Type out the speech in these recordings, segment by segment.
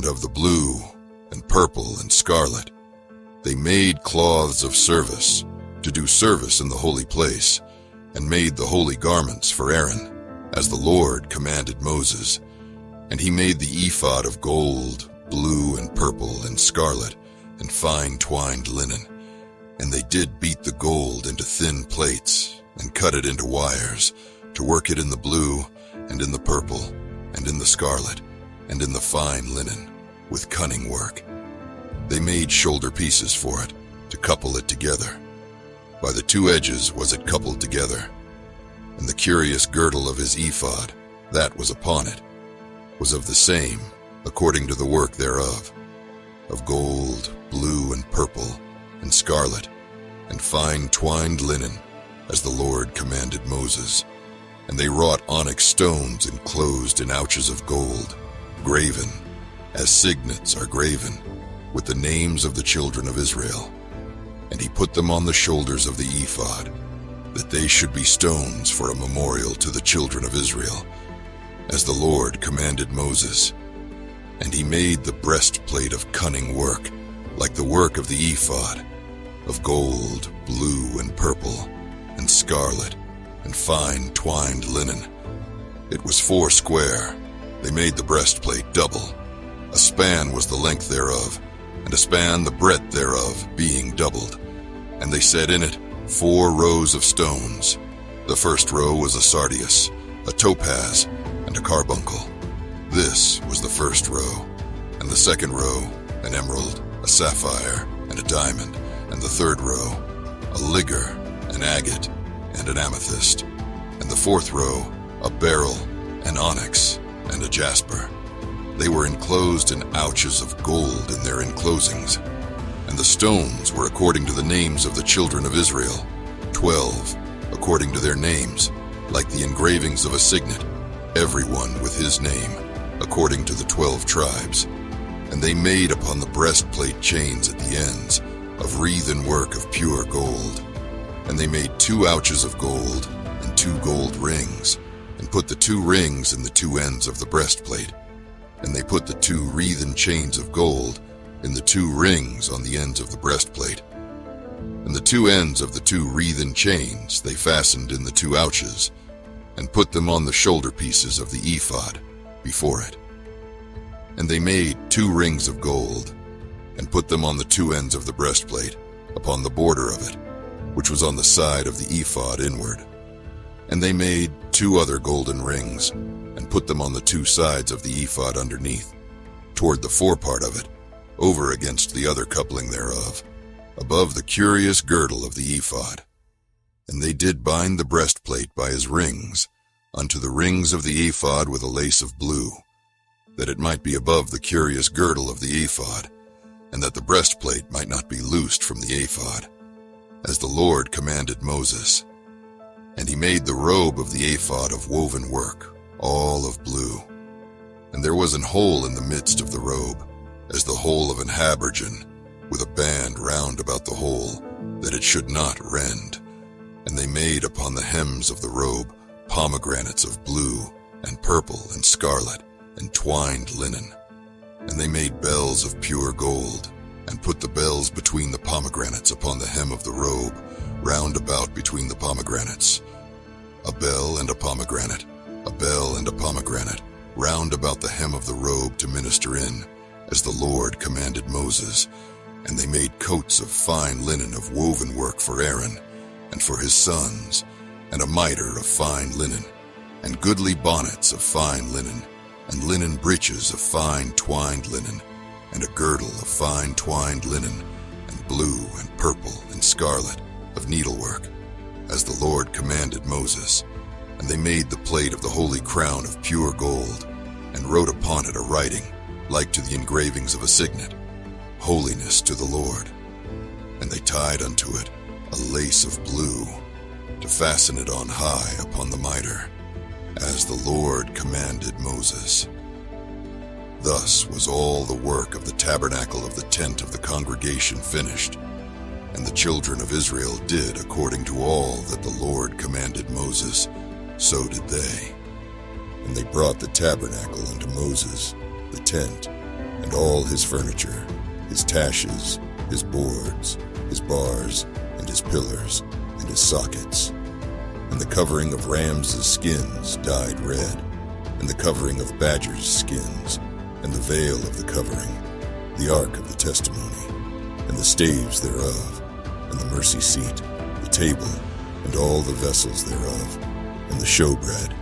and of the blue, and purple, and scarlet. They made cloths of service, to do service in the holy place, and made the holy garments for Aaron, as the Lord commanded Moses. And he made the ephod of gold, blue, and purple, and scarlet, and fine twined linen. And they did beat the gold into thin plates, and cut it into wires, to work it in the blue, and in the purple, and in the scarlet, and in the fine linen, with cunning work. They made shoulder pieces for it, to couple it together. By the two edges was it coupled together. And the curious girdle of his ephod, that was upon it, was of the same, according to the work thereof, of gold, blue, and purple, and scarlet, and fine twined linen, as the Lord commanded Moses. And they wrought onyx stones enclosed in ouches of gold, graven, as signets are graven, with the names of the children of Israel. And he put them on the shoulders of the ephod, that they should be stones for a memorial to the children of Israel, as the Lord commanded Moses. And he made the breastplate of cunning work, like the work of the ephod, of gold, blue, and purple, and scarlet, and fine twined linen. It was 4 square. They made the breastplate double. A span was the length thereof, and a span the breadth thereof, being doubled. And they set in it 4 rows of stones. The first row was a sardius, a topaz, and a carbuncle. This was the first row. And the second row, an emerald, a sapphire, and a diamond. And the third row, a ligure, an agate, and an amethyst. And the fourth row, a beryl, an onyx, and a jasper. They were enclosed in ouches of gold in their enclosings. And the stones were according to the names of the children of Israel, 12, according to their names, like the engravings of a signet, every one with his name, according to the 12 tribes. And they made upon the breastplate chains at the ends, of wreathen work of pure gold. And they made 2 ouches of gold, and 2 gold rings, and put the 2 rings in the 2 ends of the breastplate. And they put the 2 wreathen chains of gold in the 2 rings on the ends of the breastplate. And the 2 ends of the 2 wreathen chains they fastened in the 2 ouches, and put them on the shoulder pieces of the ephod before it. And they made 2 rings of gold, and put them on the 2 ends of the breastplate, upon the border of it, which was on the side of the ephod inward. And they made 2 other golden rings, and put them on the 2 sides of the ephod underneath, toward the forepart of it, over against the other coupling thereof, above the curious girdle of the ephod. And they did bind the breastplate by his rings, unto the rings of the ephod with a lace of blue, that it might be above the curious girdle of the ephod, and that the breastplate might not be loosed from the ephod, as the Lord commanded Moses. And he made the robe of the ephod of woven work, all of blue. And there was an hole in the midst of the robe, as the hole of an habergeon, with a band round about the hole, that it should not rend. And they made upon the hems of the robe pomegranates of blue, and purple, and scarlet, and twined linen. And they made bells of pure gold, and put the bells between the pomegranates upon the hem of the robe, round about between the pomegranates. A bell and a pomegranate, a bell and a pomegranate, round about the hem of the robe to minister in, as the Lord commanded Moses. And they made coats of fine linen of woven work for Aaron, and for his sons, and a mitre of fine linen, and goodly bonnets of fine linen, and linen breeches of fine twined linen, and a girdle of fine twined linen, and blue and purple and scarlet of needlework, as the Lord commanded Moses. And they made the plate of the holy crown of pure gold, and wrote upon it a writing, like to the engravings of a signet, Holiness to the Lord. And they tied unto it a lace of blue, to fasten it on high upon the mitre, as the Lord commanded Moses. Thus was all the work of the tabernacle of the tent of the congregation finished, and the children of Israel did according to all that the Lord commanded Moses, so did they. And they brought the tabernacle unto Moses, the tent, and all his furniture, his taches, his boards, his bars, and his pillars, and his sockets, and the covering of rams' skins dyed red, and the covering of badgers' skins, and the veil of the covering, the ark of the testimony, and the staves thereof, and the mercy seat, the table, and all the vessels thereof, and the showbread,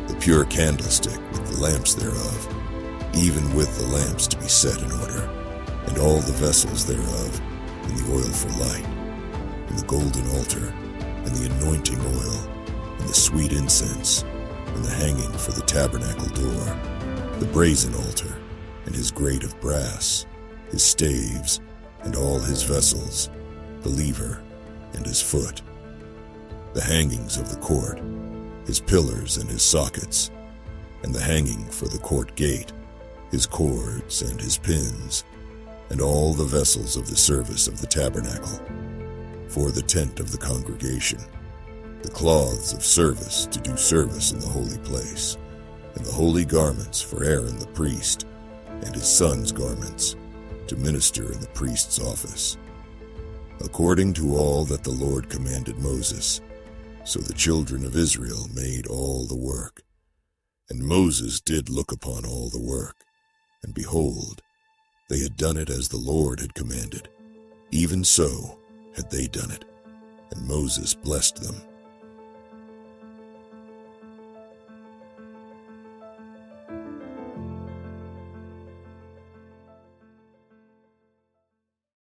the pure candlestick with the lamps thereof, even with the lamps to be set in order, and all the vessels thereof, and the oil for light, and the golden altar, and the anointing oil, and the sweet incense, and the hanging for the tabernacle door, the brazen altar, and his grate of brass, his staves, and all his vessels, the lever, and his foot, the hangings of the court, his pillars and his sockets, and the hanging for the court gate, his cords and his pins, and all the vessels of the service of the tabernacle, for the tent of the congregation, the cloths of service to do service in the holy place, and the holy garments for Aaron the priest, and his sons' garments, to minister in the priest's office, according to all that the Lord commanded Moses. So the children of Israel made all the work. And Moses did look upon all the work, and behold, they had done it as the Lord had commanded. Even so had they done it. And Moses blessed them.